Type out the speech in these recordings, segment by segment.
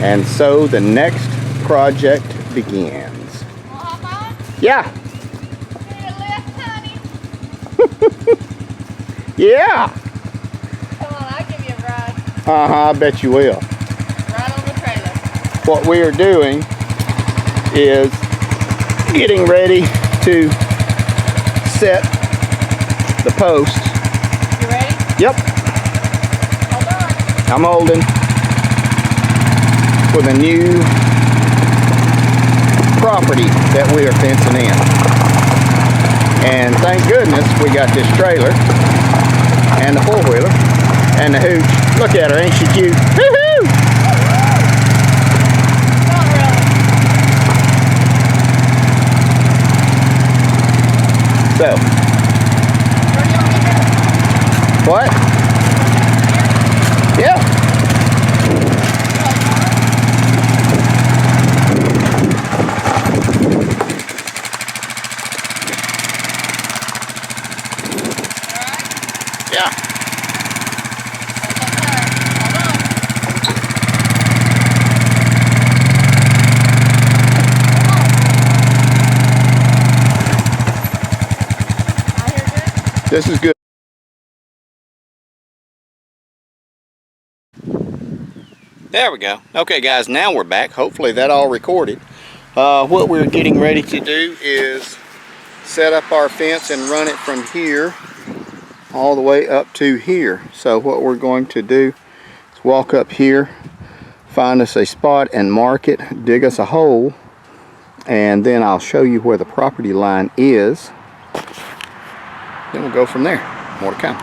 And so the next project begins. Yeah. Yeah. Come on, I'll give you a ride. I bet you will. Right on the trailer. What we are doing is getting ready to set the posts. You ready? Yep. Hold on. I'm holding for the new property that we are fencing in. And thank goodness we got this trailer and the four-wheeler and the hooch. Look at her, ain't she cute? Woohoo! Not really. So, Where do you want me to go? what? Yeah. Yeah. This is good. There we go. Okay guys, now we're back. Hopefully that all recorded. What we're getting ready to do is set up our fence and run it from here all the way up to here. So what we're going to do is walk up here, find us a spot and mark it, dig us a hole, and then I'll show you where the property line is. Then we'll go from there. More to come.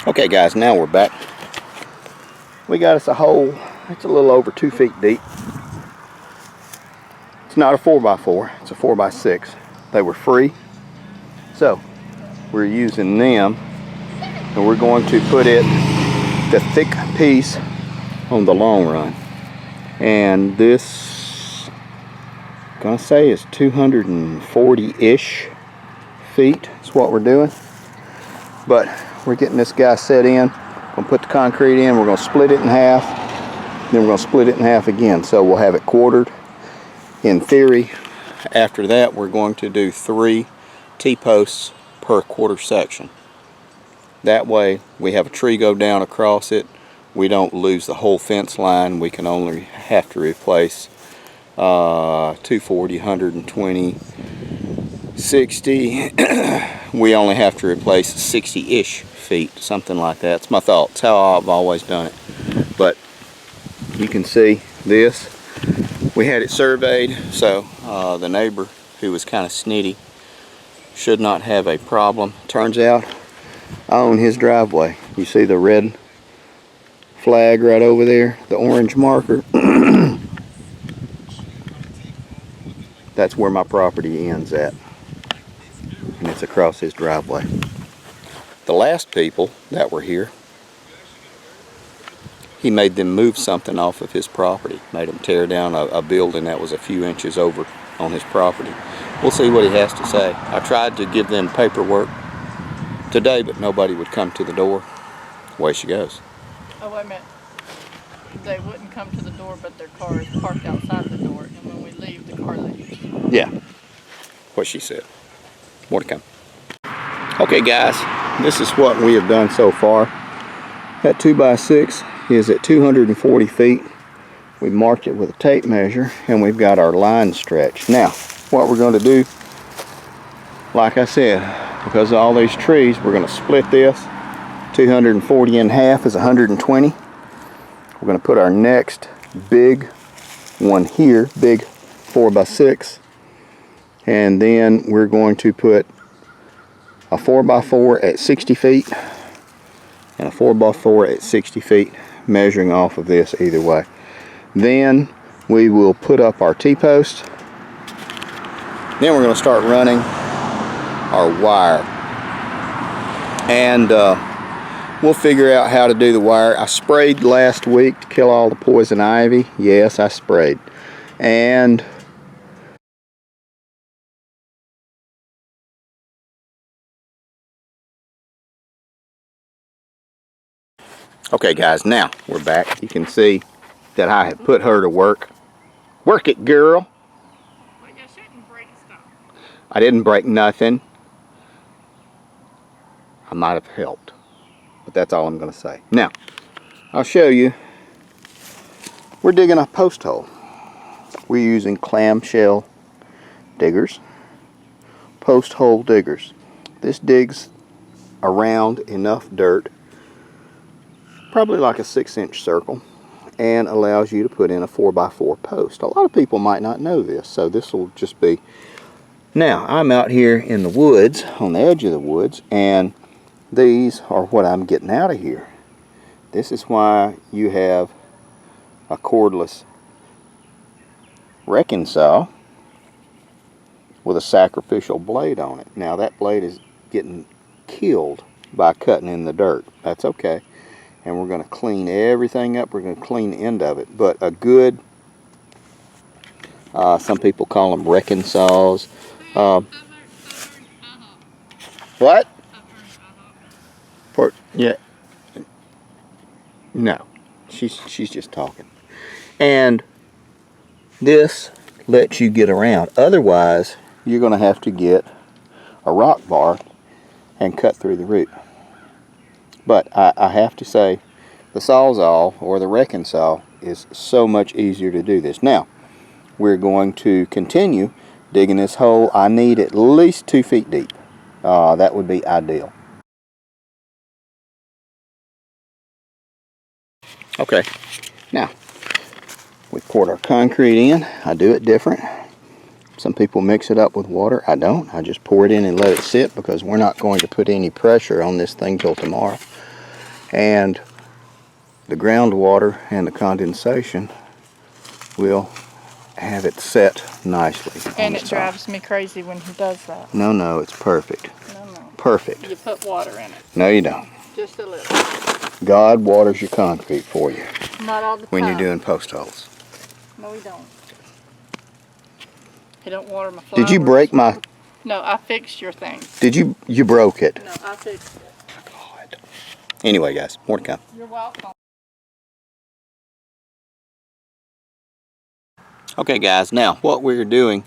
Okay guys, now we're back. We got us a hole. It's a little over 2 feet deep. It's not a 4x4, it's a 4x6. They were free, so we're using them, and we're going to put it the thick piece on the long run. And this, I'm gonna say, is 240-ish feet. That's what we're doing. But we're getting this guy set in. We'll put the concrete in. We're gonna split it in half. Then we're gonna split it in half again. So we'll have it quartered. In theory, after that, we're going to do 3 T-posts per quarter section. That way, we have a tree go down across it. We don't lose the whole fence line. We can only have to replace 240, 120, 60. We only have to replace 60-ish feet, something like that. It's my thought. It's how I've always done it. But you can see this. We had it surveyed, so the neighbor, who was kind of snitty, should not have a problem. Turns out I own his driveway. You see the red flag right over there, the orange marker? That's where my property ends at, and it's across his driveway. The last people that were here, he made them move something off of his property, made them tear down a building that was a few inches over on his property. We'll see what he has to say. I tried to give them paperwork today, but nobody would come to the door. Away she goes. Oh, wait a minute. They wouldn't come to the door, but their car is parked outside the door, and when we leave, the car leaves. Yeah, what she said. More to come. Okay guys, this is what we have done so far. That 2x6 is at 240 feet. We marked it with a tape measure, and we've got our line stretched. Now, what we're going to do, like I said, because of all these trees, we're going to split this. 240 in half is 120. We're going to put our next big one here, big 4x6, and then we're going to put a 4x4 at 60 feet and a 4x4 at 60 feet, measuring off of this either way. Then we will put up our T-post. Then we're going to start running our wire, and we'll figure out how to do the wire. I sprayed last week to kill all the poison ivy. Yes, I sprayed. And okay guys, now we're back. You can see that I have put her to work. Work it, girl. Well, you shouldn't break stuff. I didn't break nothing. I might have helped, but that's all I'm going to say. Now, I'll show you. We're digging a post hole. We're using clamshell diggers, post hole diggers. This digs around enough dirt, probably like a 6-inch circle, and allows you to put in a 4x4 post. A lot of people might not know this, so this will just be. Now, I'm out here in the woods, on the edge of the woods, and these are what I'm getting out of here. This is why you have a cordless wrecking saw with a sacrificial blade on it. Now that blade is getting killed by cutting in the dirt. That's okay. And we're going to clean everything up. We're going to clean the end of it. But a good, some people call them wrecking saws. What? Yeah. No. She's just talking. And this lets you get around. Otherwise, you're going to have to get a rock bar and cut through the root. But I have to say, the Sawzall, or the wrecking saw, is so much easier to do this. Now, we're going to continue digging this hole. I need at least 2 feet deep. That would be ideal. Okay, now, we poured our concrete in. I do it different. Some people mix it up with water. I don't. I just pour it in and let it sit, because we're not going to put any pressure on this thing till tomorrow. And the groundwater and the condensation will have it set nicely. And it drives me crazy when he does that. No, it's perfect. No. Perfect. You put water in it. No, you don't. Just a little. God waters your concrete for you. Not all the time. When you're doing post holes. No, he don't. He don't water my flowers. Did you break my... No, I fixed your thing. Did you broke it? No, I fixed it. God. Anyway, guys, more to come. You're welcome. Okay, guys, now what we're doing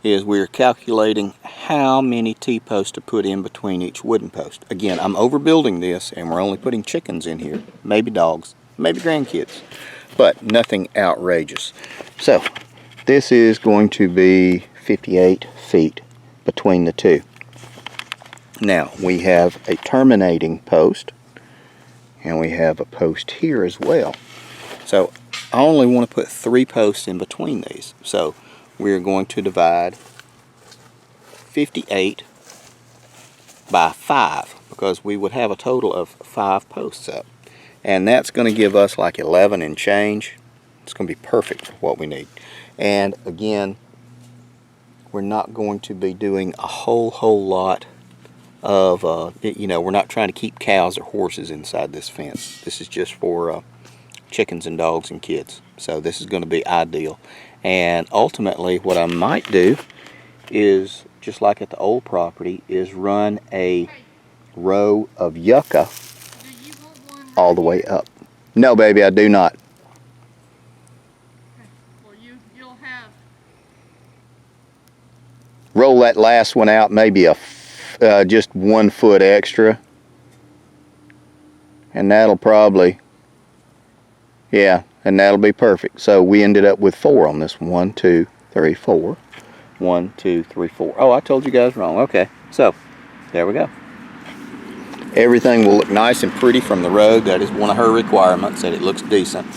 is we're calculating how many T-posts to put in between each wooden post. Again, I'm overbuilding this, and we're only putting chickens in here, maybe dogs, maybe grandkids, but nothing outrageous. So, this is going to be 58 feet between the two. Now, we have a terminating post, and we have a post here as well. So, I only want to put 3 posts in between these. So, we're going to divide 58 by 5, because we would have a total of 5 posts up. And that's going to give us like 11 and change. It's going to be perfect for what we need. And again, we're not going to be doing a whole lot of, we're not trying to keep cows or horses inside this fence. This is just for chickens and dogs and kids. So this is going to be ideal. And ultimately, what I might do is, just like at the old property, is run a row of yucca all the way up. No, baby, I do not. Well, you'll have. Roll that last one out, maybe just 1 foot extra, and that'll probably, yeah, and that'll be perfect. So we ended up with 4 on this. 1, 2, 3, 4. 1, 2, 3, 4. Oh, I told you guys wrong. Okay, so there we go. Everything will look nice and pretty from the road. That is one of her requirements, that it looks decent,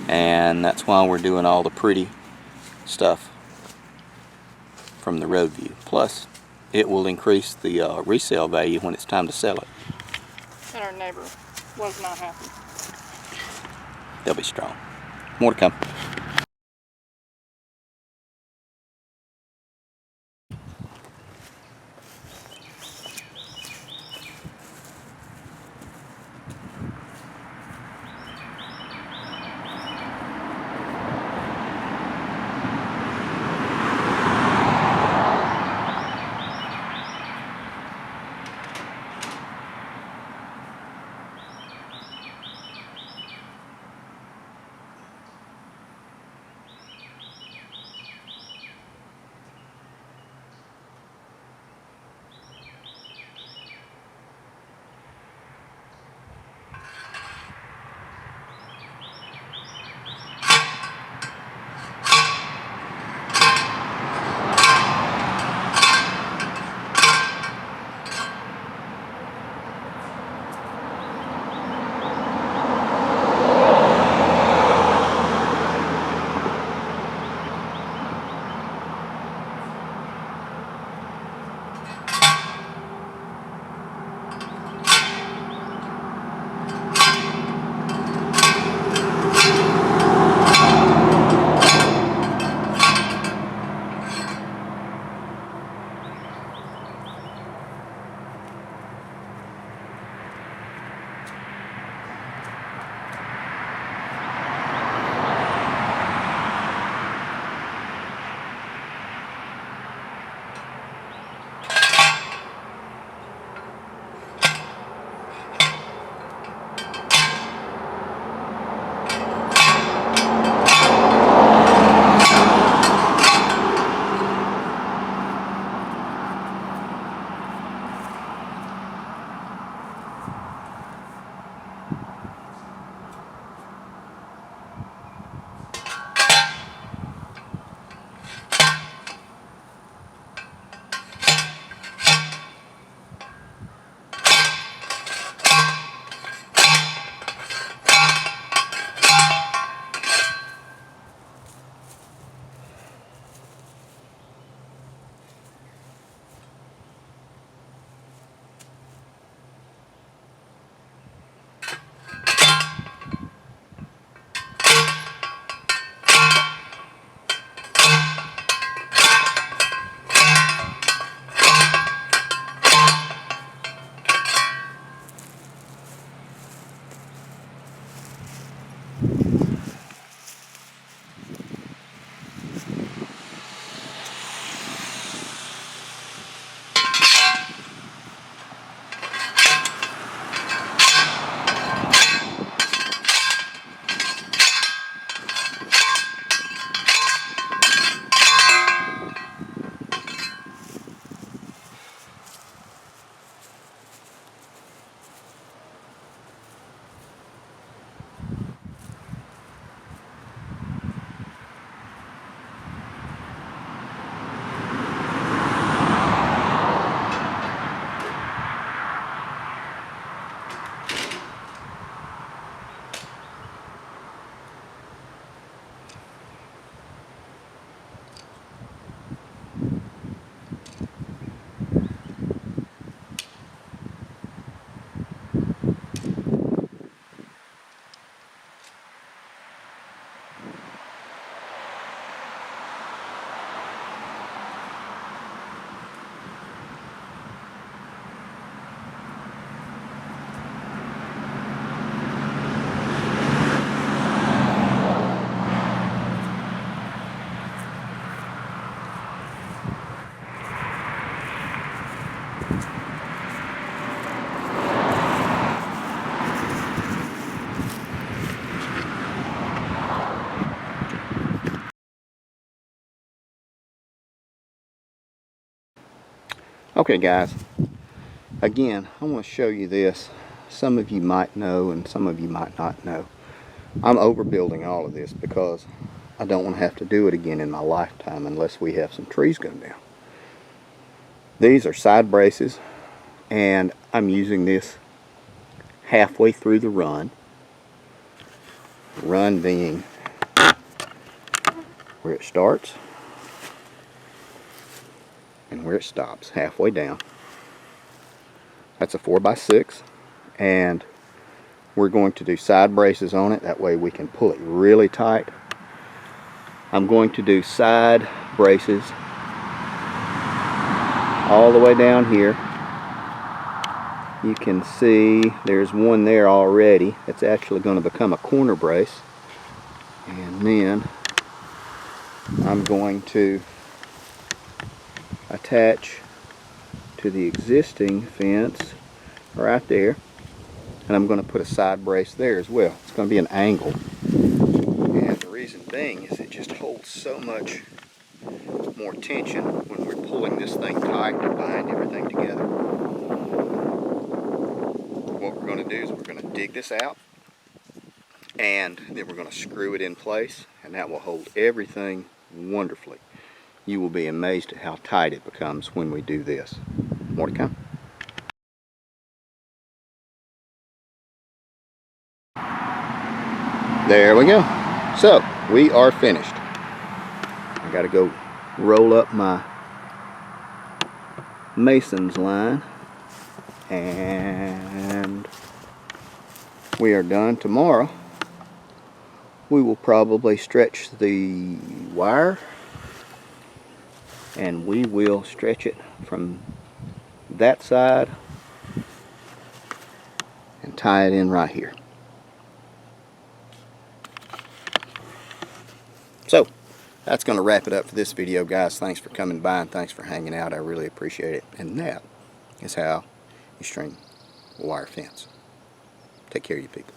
and that's why we're doing all the pretty stuff from the road view. Plus, it will increase the resale value when it's time to sell it. And our neighbor was not happy. They'll be strong. More to come. Okay guys, again, I want to show you this. Some of you might know and some of you might not know. I'm overbuilding all of this because I don't want to have to do it again in my lifetime unless we have some trees come down. These are side braces, and I'm using this halfway through the run. Run being where it starts and where it stops, halfway down. That's a 4x6, and we're going to do side braces on it. That way we can pull it really tight. I'm going to do side braces all the way down here. You can see there's one there already. It's actually going to become a corner brace. And then I'm going to attach to the existing fence right there, and I'm going to put a side brace there as well. It's going to be an angle, and the reason being is it just holds so much more tension when we're pulling this thing tight to bind everything together. What we're going to do is we're going to dig this out, and then we're going to screw it in place, and that will hold everything wonderfully. You will be amazed at how tight it becomes when we do this. More to come. There we go. So, we are finished. I gotta go roll up my mason's line, and we are done. Tomorrow we will probably stretch the wire, and we will stretch it from that side and tie it in right here. So that's going to wrap it up for this video, guys. Thanks for coming by and thanks for hanging out. I really appreciate it. And that is how you string a wire fence. Take care of you people.